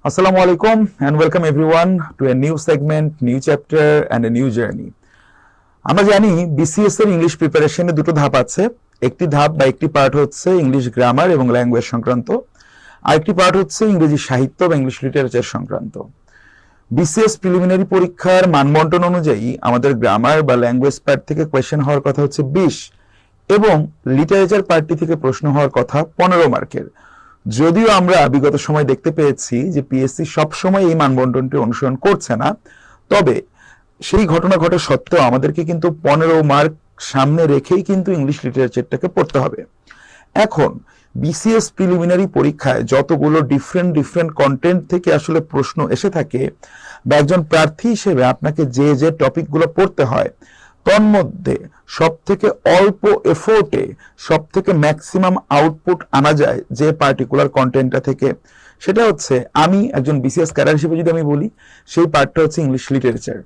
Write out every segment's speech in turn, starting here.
Assalamu alaikum and welcome everyone to a new segment, new chapter and a new journey. আমরা জানি BCS এর English প্রিপারেশনে দুটো ধাপ আছে। একটি ধাপ বা একটি পার্ট হচ্ছে ইংলিশ গ্রামার এবং ল্যাঙ্গুয়েজ সংক্রান্ত, আরেকটি পার্ট হচ্ছে ইংরেজি সাহিত্য বা ইংলিশ লিটারেচার সংক্রান্ত। বিসিএস প্রিলিমিনারি পরীক্ষার মানবন্টন অনুযায়ী আমাদের গ্রামার বা ল্যাঙ্গুয়েজ পার্ট থেকে কোয়েশ্চেন হওয়ার কথা হচ্ছে 20 এবং লিটারেচার পার্টটি থেকে প্রশ্ন হওয়ার কথা 15 মার্কের। যদিও আমরা বিগত সময় দেখতে পেয়েছি যে পিএসসি সবসময় এই মানবন্টনটি অনুসরণ করছে না, তবে সেই ঘটনা ঘটে সত্ত্বেও আমাদেরকে কিন্তু 15 মার্ক সামনে রেখেই কিন্তু ইংলিশ লিটারেচারটাকে পড়তে হবে। এখন বিসিএস প্রিলিমিনারি পরীক্ষায় যতগুলো ডিফারেন্ট কন্টেন্ট থেকে আসলে প্রশ্ন এসে থাকে বা একজন প্রার্থী হিসেবে আপনাকে যে যে টপিকগুলো পড়তে হয়, তন্মধ্যে সব থেকে অল্প এফোর্টে সব থেকে ম্যাক্সিমাম আউটপুট আনা যায় যে পার্টিকুলার কন্টেন্টটা থেকে, সেটা হচ্ছে, আমি একজন বিসিএস ক্যাডার হিসেবে যদি আমি বলি, সেই পার্টটা হচ্ছে ইংলিশ লিটারেচার।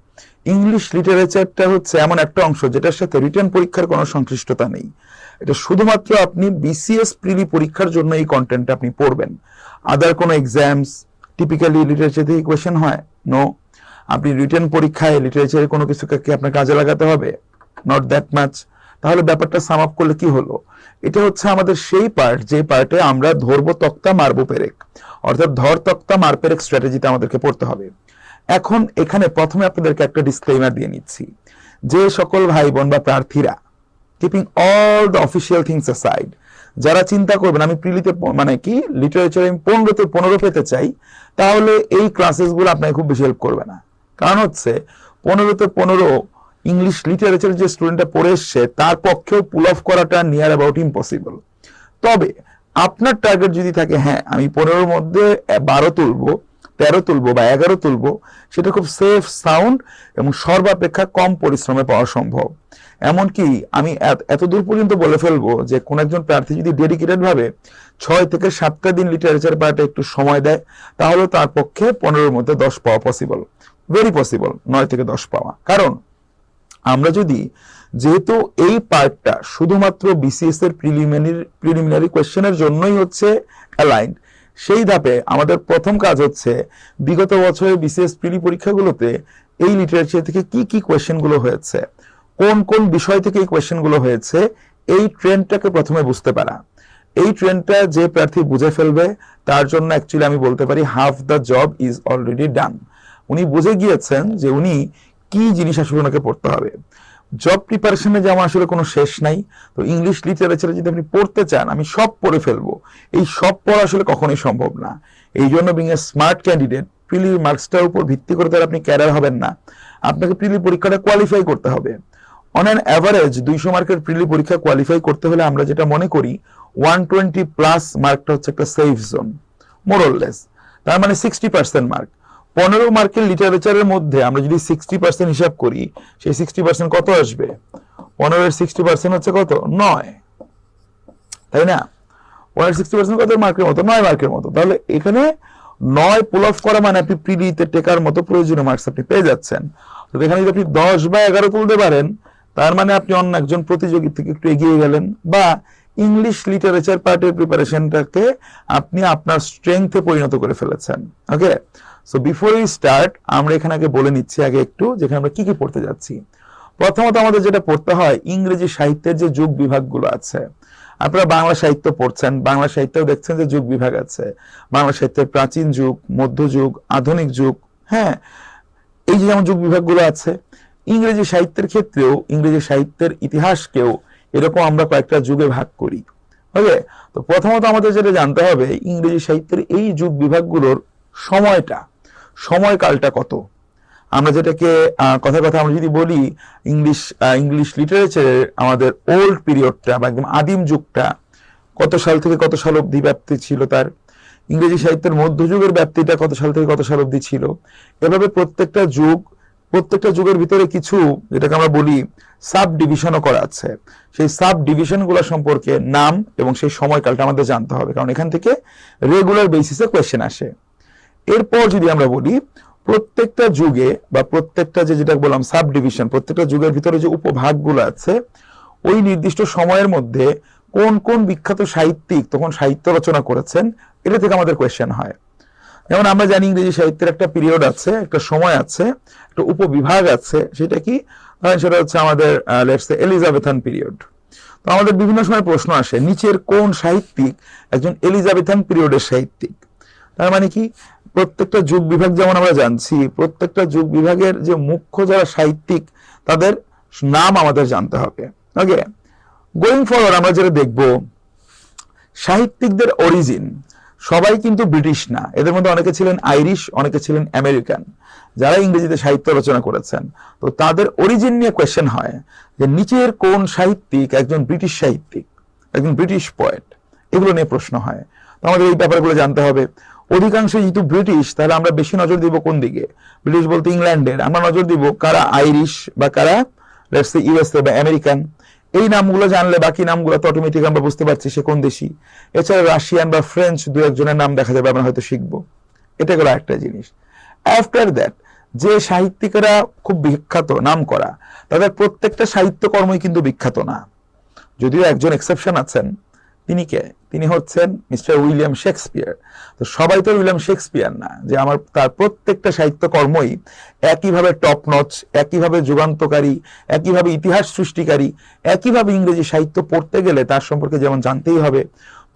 ইংলিশ লিটারেচারটা হচ্ছে এমন একটা অংশ যেটার সাথে রিটেন পরীক্ষার কোনো সংশ্লিষ্টতা নেই। এটা শুধুমাত্র আপনি বিসিএস প্রিলি পরীক্ষার জন্য এই কন্টেন্টটা আপনি পড়বেন। আদার কোনো এক্সামস টিপিক্যালি লিটারেচার থেকে কোয়েশ্চেন হয়? নো। আপনি রিটেন পরীক্ষায় লিটারেচারের কোনো কিছুকে কি আপনার কাজে লাগাতে হবে? Not that much. তাহলে ব্যাপারটা সাম আপ করলে কি হলো? এটা হচ্ছে আমাদের সেই পার্ট যে পার্টে আমরা ধরবো তক্তা মারবো পেরেক, অর্থাৎ ধর তক্তা মার পেরেক স্ট্র্যাটেজিতে আমাদেরকে পড়তে হবে। এখন এখানে প্রথমে আপনাদেরকে একটা ডিসক্লেইমার দিয়ে নিচ্ছি, যে সকল ভাই বোন বা প্রার্থীরা, keeping all the official things aside, যারা চিন্তা করবেন আমি প্রিলিতে মানে কি লিটারেচারে 15তে 15 পেতে চাই, তাহলে এই ক্লাসেসগুলো আপনাকে খুব বেশি হেল্প করবে না। কারণ হচ্ছে 15তে 15 ইংলিশ লিটারেচার যে স্টুডেন্টটা পড়ে এসছে তার পক্ষেও পুল অফ করাটা নিয়ার অ্যাবাউট ইম্পসিবল। তবে আপনার টার্গেট যদি থাকে, হ্যাঁ আমি 15-র মধ্যে 12 তুলবো, 13 তুলবো বা 11 তুলবো, সেটা খুব সেফ, সাউন্ড এবং সর্বাপেক্ষা কম পরিশ্রমে পাওয়া সম্ভব। এমনকি আমি এতদূর পর্যন্ত বলে ফেলবো যে কোন একজন প্রার্থী যদি ডেডিকেটেড ভাবে 6 থেকে 7টা দিন লিটারেচার পার্টে একটু সময় দেয়, তাহলে তার পক্ষে 15-র মধ্যে 10 পাওয়া পসিবল, ভেরি পসিবল 9 থেকে 10 পাওয়া। কারণ আমরা যদি, যেহেতু এই পার্টটা শুধুমাত্র বিসিএস এর প্রিলিমিনারি কোয়েশ্চেনের জন্যই হচ্ছে অ্যালাইন্ড, সেই ধাপে আমাদের প্রথম কাজ হচ্ছে বিগত বছরের বিসিএস প্রিলি পরীক্ষাগুলোতে এই লিটারেচার থেকে কি কি কোয়েশ্চেনগুলো হয়েছে, কোন কোন বিষয় থেকে এই কোয়েশ্চেনগুলো হয়েছে, এই ট্রেন্ডটাকে প্রথমে বুঝতে পারা। এই ট্রেন্ডটা যে প্রার্থী বুঝে ফেলবে তার জন্য অ্যাকচুয়ালি আমি বলতে পারি half the job is already done. উনি বুঝে গিয়েছেন যে উনি কি জিনিস আসলে ওনাকে পড়তে হবে। জব প্রিপারেশনে যেমন আসলে কোনো শেষ নাই, তো ইংলিশ লিটারেচারে যদি আপনি পড়তে চান আমি সব পড়ে ফেলবো, এই সব পড়া আসলে কখনোই সম্ভব না। এই জন্য বিং এ স্মার্ট ক্যান্ডিডেট, প্রিলি মার্কসটার উপর ভিত্তি করে তার আপনি ক্যাডার হবেন না, আপনাকে প্রিলি পরীক্ষাটা কোয়ালিফাই করতে হবে। অন অ্যান অ্যাভারেজ 200 মার্কের প্রিলি পরীক্ষা কোয়ালিফাই করতে হলে আমরা যেটা মনে করি 120+ মার্কটা হচ্ছে একটা সেফ জোন, মোরলেস। তার মানে 60% মার্ক। 15 মার্কের লিটারেচারের মধ্যে আমরা যদি 60% হিসাব করি, সেই 60% কত আসবে? 15-এর 60% হচ্ছে কত? 9, তাই না? 15-এর 60% কত মার্কের মতো? 9 মার্কের মতো। তাহলে এখানে 9 পুল অফ করা মানে আপনি প্রিলিতে টেকার মতো প্রয়োজনীয় মার্কস আপনি পেয়ে যাচ্ছেন। তো এখানে যদি আপনি 10 বা 11 তুলতে পারেন, তার মানে আপনি অন্য একজন প্রতিযোগী থেকে একটু এগিয়ে গেলেন, বা ইংলিশ লিটারেচার পার্টের প্রিপারেশনটাকে আপনি আপনার স্ট্রেংথে পরিণত করে ফেলেছেন। ওকে, সো বিফোর উই স্টার্ট আমরা এখানে আগে বলে নিচ্ছি আগে একটু, যেখানে আমরা কি কি পড়তে যাচ্ছি। প্রথমত আমাদের যেটা পড়তে হয়, ইংরেজি সাহিত্যের যে যুগ বিভাগগুলো আছে। আপনারা বাংলা সাহিত্য পড়ছেন, বাংলা সাহিত্যেও দেখছেন যে যুগ বিভাগ আছে। বাংলা সাহিত্যের প্রাচীন যুগ, মধ্যযুগ, আধুনিক যুগ, হ্যাঁ, এই যে যেমন যুগ বিভাগগুলো আছে। ইংরেজি সাহিত্যের ক্ষেত্রেও ইংরেজি সাহিত্যের ইতিহাসকেও এরকম আমরা কয়েকটা যুগে ভাগ করি। ওকে, তো প্রথমত আমাদের যেটা জানতে হবে, ইংরেজি সাহিত্যের এই যুগ বিভাগগুলোর সময়কালটা কত। আমরা যেটাকে কথা আমরা যদি বলি ইংলিশ লিটারেচারের আমাদের ওল্ড পিরিয়ডটা বা একদম আদিম যুগটা কত সাল থেকে কত সাল অবধি ব্যাপ্তি ছিল তার, ইংরেজি সাহিত্যের মধ্যযুগের ব্যাপ্তিটা কত সাল থেকে কত সাল অবধি ছিল, এভাবে প্রত্যেকটা যুগের ভিতরে কিছু যেটাকে আমরা বলি সাব ডিভিশনও করা আছে। সেই সাব ডিভিশনগুলো সম্পর্কে নাম এবং সেই সময়কালটা আমাদের জানতে হবে, কারণ এখান থেকে রেগুলার বেসিসে কোয়েশ্চেন আসে। এরপর যদি আমরা বলি প্রত্যেকটা যুগে বা প্রত্যেকটা যেটা বললাম সাব ডিভিশন, প্রত্যেকটা যুগের ভিতরে যে উপভাগগুলো আছে, ওই নির্দিষ্ট সময়ের মধ্যে কোন কোন বিখ্যাত সাহিত্যিক তখন সাহিত্য রচনা করেছেন, এটা থেকে আমাদের কোয়েশ্চেন হয়। যেমন আমরা জানি ইংরেজি সাহিত্যের একটা পিরিয়ড আছে, একটা সময় আছে, একটা উপবিভাগ আছে, সেটা কি, সেটা হচ্ছে আমাদের লেটস সে এলিজাবেথান পিরিয়ড। তো আমাদের বিভিন্ন সময় প্রশ্ন আসে, নিচের কোন সাহিত্যিক একজন এলিজাবেথান পিরিয়ডের সাহিত্যিক? তার মানে কি, প্রত্যেকটা যুগ বিভাগ যেমন আমরা জানছি, প্রত্যেকটা যুগ বিভাগের যে মুখ্য যারা সাহিত্যিক তাদের নাম আমাদের জানতে হবে। ওকে, গোয়িং ফরওয়ার্ড আমরা যেটা দেখব, সাহিত্যিকদের অরিজিন সবাই কিন্তু ব্রিটিশ না, এদের মধ্যে অনেকে ছিলেন আইরিশ, অনেকে ছিলেন আমেরিকান, যারা ইংরেজিতে সাহিত্য রচনা করেছেন। তো তাদের অরিজিন নিয়ে কোয়েশ্চেন হয় যে নিচের কোন সাহিত্যিক একজন ব্রিটিশ সাহিত্যিক, একজন ব্রিটিশ পয়েট, এগুলো নিয়ে প্রশ্ন হয়। তো আমাদের এই ব্যাপারগুলো জানতে হবে। অধিকাংশ যেহেতু ব্রিটিশ, তাহলে আমরা বেশি নজর দিব কোন দিকে? ব্রিটিশ বলতে ইংল্যান্ডের, আমরা নজর দিব কারা আইরিশ বা কারা লেটস সে ইউএসএ বা আমেরিকান। এই নামগুলো জানলে বাকি নামগুলো তো অটোমেটিক আমরা বুঝতে পারছি সে কোন দেশি। এছাড়া রাশিয়ান বা ফ্রেঞ্চ দু একজনের নাম দেখা যাবে, আমরা হয়তো শিখবো। এটা গেল একটা জিনিস। আফটার দ্যাট, যে সাহিত্যিকেরা খুব বিখ্যাত, নাম করা, তাদের প্রত্যেকটা সাহিত্যকর্মই কিন্তু বিখ্যাত না। যদিও একজন এক্সেপশন আছেন, তিনি কে? তিনি হচ্ছেন মিস্টার উইলিয়াম শেক্সপিয়ার। তো সবাই তো উইলিয়াম শেক্সপিয়ার না, যে আমার তার প্রত্যেকটা সাহিত্যকর্মই একইভাবে টপ নচ, একইভাবে যুগান্তকারী, একইভাবে ইতিহাস সৃষ্টিকারী, একইভাবে ইংরেজি সাহিত্য পড়তে গেলে তার সম্পর্কে যেমন জানতেই হবে।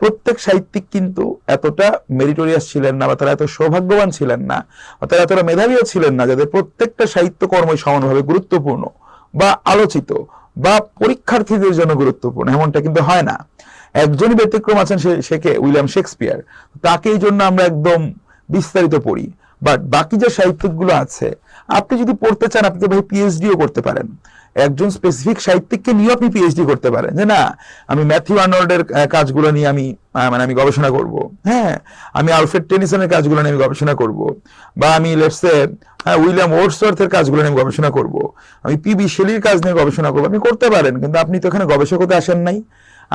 প্রত্যেক সাহিত্যিক কিন্তু এতটা মেরিটোরিয়াস ছিলেন না, বা তারা এত সৌভাগ্যবান ছিলেন না, বা তারা এতটা মেধাবীও ছিলেন না যাদের প্রত্যেকটা সাহিত্যকর্মই সমানভাবে গুরুত্বপূর্ণ বা আলোচিত বা পরীক্ষার্থীদের জন্য গুরুত্বপূর্ণ, এমনটা কিন্তু হয় না। একজনই ব্যতিক্রম আছেন, সে কে? William Shakespeare. তাকে এই জন্য আমরা একদম বিস্তারিত পড়ি। বাট বাকি যে সাহিত্যিকগুলো আছে, আপনি যদি পড়তে চান, আপনি তো ভাই পিএইচডিও করতে পারেন। একজন স্পেসিফিক সাহিত্যিককে নিয়ে আপনি পিএইচডি করতে পারেন, যে না আমি ম্যাথিউ আর্নল্ডের কাজগুলো নিয়ে আমি আমি গবেষণা করব, হ্যাঁ, আমি আলফ্রেড টেনিসনের কাজগুলো নিয়ে আমি গবেষণা করব, বা আমি লেটসে উইলিয়াম ওয়ার্ডসওয়ার্থের কাজগুলো নিয়ে গবেষণা করব, আমি পিবি শেলির কাজ নিয়ে গবেষণা করবো। আপনি করতে পারেন, কিন্তু আপনি তো এখানে গবেষক হতে আসেন নাই,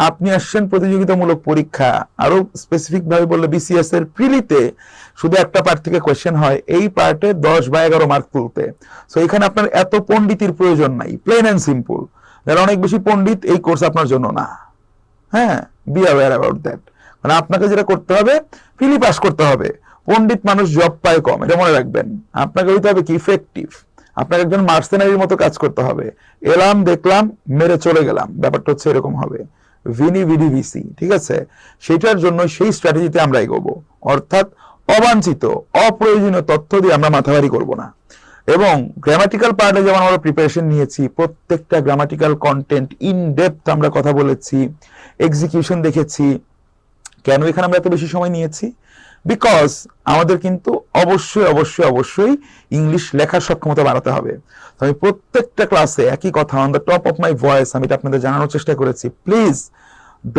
আপনি আসছেন প্রতিযোগিতামূলক পরীক্ষা। আরো স্পেসিফিক ভাবে বললে বিসিএস এর প্রিলিতে শুধু একটা পার্ট থেকে কোয়েশ্চেন হয়, এই পার্টে 10 বা 11 মার্ক তুলতে। সো এখানে আপনার এত পণ্ডিতির প্রয়োজন নাই, প্লেন এন্ড সিম্পল। যারা অনেক বেশি পণ্ডিত, এই কোর্স আপনার জন্য না। হ্যাঁ, বি অ্যাওয়্যার অ্যাবাউট দ্যাট। মানে আপনাকে যেটা করতে হবে, প্রিলি পাস করতে হবে। পণ্ডিত মানুষ জব পায় কম, এটা মনে রাখবেন। আপনাকে হইতে হবে কি ইফেক্টিভ, আপনার একজন মার্সেনারির মতো কাজ করতে হবে। এলাম, দেখলাম, মেরে চলে গেলাম, ব্যাপারটা হচ্ছে এরকম হবে। ভিনি ভিডি ভিসি, ঠিক আছে? সেটার জন্য সেই স্ট্র্যাটেজিতে আমরা এগোবো, অর্থাৎ অবাঞ্ছিত অপ্রয়োজনীয় তথ্য দিয়ে আমরা মাথাভারি করব না। এবং গ্রামাটিক্যাল পার্টে যেমন আমরা প্রিপারেশন নিয়েছি, প্রত্যেকটা গ্রামাটিক্যাল কন্টেন্ট ইন ডেপথ আমরা কথা বলেছি, এক্সিকিউশন দেখেছি। কেন এখানে আমরা এত বেশি সময় নিয়েছি? বিকজ আমাদের কিন্তু অবশ্যই অবশ্যই অবশ্যই ইংলিশ লেখার সক্ষমতা বাড়াতে হবে। আমি প্রত্যেকটা ক্লাসে একই কথা, on the top of my voice আমি এটা আপনাদের জানানোর চেষ্টা করেছি। Please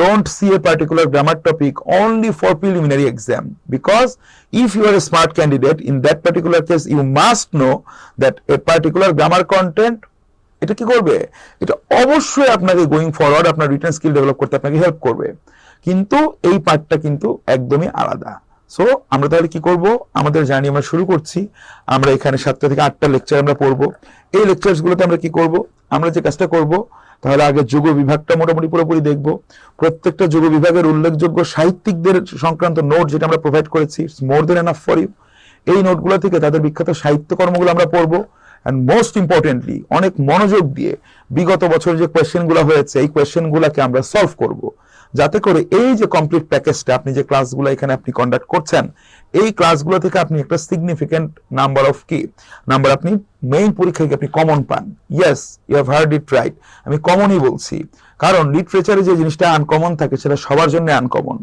don't see a particular grammar topic only for preliminary exam, because if you are a smart candidate, in that particular case you must know that a particular grammar content এটা কি করবে, এটা অবশ্যই আপনাকে গোয়িং ফরওয়ার্ড আপনার written skill develop করতে আপনাকে help করবে। কিন্তু এই পার্টটা কিন্তু একদমই আলাদা। সো আমরা তাহলে কি করব, আমাদের জার্নি আমরা শুরু করছি। আমরা এখানে 7টা থেকে 8টা লেকচার আমরা পড়বো। এই লেকচারগুলোতে আমরা কি করব, আমরা যে কাজটা করব, তাহলে আগে যুগ বিভাগটা মোটামুটি পুরোপুরি দেখব। প্রত্যেকটা যুগ বিভাগের উল্লেখযোগ্য সাহিত্যিকদের সংক্রান্ত নোট যেটা আমরা প্রোভাইড করেছি, it's more than enough for you. এই নোটগুলো থেকে তাদের বিখ্যাত সাহিত্যকর্মগুলো আমরা পড়বো। অ্যান্ড মোস্ট ইম্পর্টেন্টলি অনেক মনোযোগ দিয়ে বিগত বছর যে কোয়েশ্চেনগুলো হয়েছে, এই কোয়েশ্চেনগুলোকে আমরা সলভ করব, যাতে করে এই যে কমপ্লিট প্যাকেজটা আপনি যে ক্লাসগুলো এখানে আপনি কন্ডাক্ট করছেন, এই ক্লাসগুলো থেকে আপনি একটা সিগনিফিকেন্ট নাম্বার অফ নাম্বার আপনি মেইন পরীক্ষায় আপনি কমন পান। Yes, you have heard it right, আমি কমনই বলছি। কারণ লিটারেচারে যে জিনিসটা আনকমন থাকে সেটা সবার জন্য আনকমন,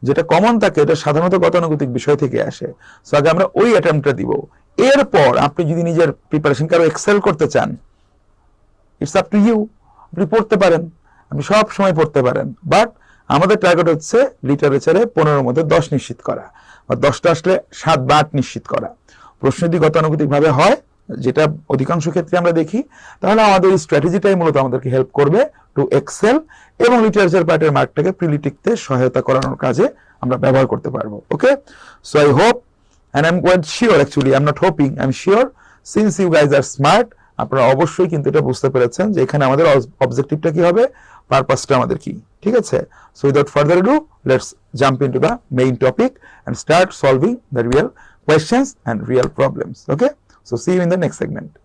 যেটা কমন থাকে এটা সাধারণত গতানুগতিক বিষয় থেকে আসে। সো আগে আমরা ওই অ্যাটেম্পটা দিব। এরপর আপনি যদি নিজের প্রিপারেশনকে আরো এক্সেল করতে চান, ইটস আপ টু ইউ, আপনি পড়তে পারেন, আপনি সব সময় পড়তে পারেন। বাট আমাদের টার্গেট হচ্ছে লিটারেচারে 15-র মধ্যে 10 নিশ্চিত করা, বা 10টা আসলে 7 বা 8 নিশ্চিত করা। প্রশ্ন যদি গতানুগতিক ভাবে হয়, যেটা অধিকাংশ ক্ষেত্রে আমরা দেখি, তাহলে আমাদের এই স্ট্র্যাটেজিটাই মূলত আমাদেরকে হেল্প করবে টু এক্সেল, এবং লিটারেচার পার্টের মার্কটাকে প্রিলি টিকতে সহায়তা করানোর কাজে আমরা ব্যবহার করতে পারবো। Okay, so I hope and I'm quite sure, actually I'm not hoping, I'm sure, since you guys are smart, আপনারা অবশ্যই কিন্তু এটা বুঝতে পেরেছেন যে এখানে আমাদের অবজেক্টিভটা কি হবে, পারপাসটা আমাদের কি। ঠিক আছে, so without further ado, let's jump into the main topic and start solving the real questions and real problems. Okay, so see you in the next segment.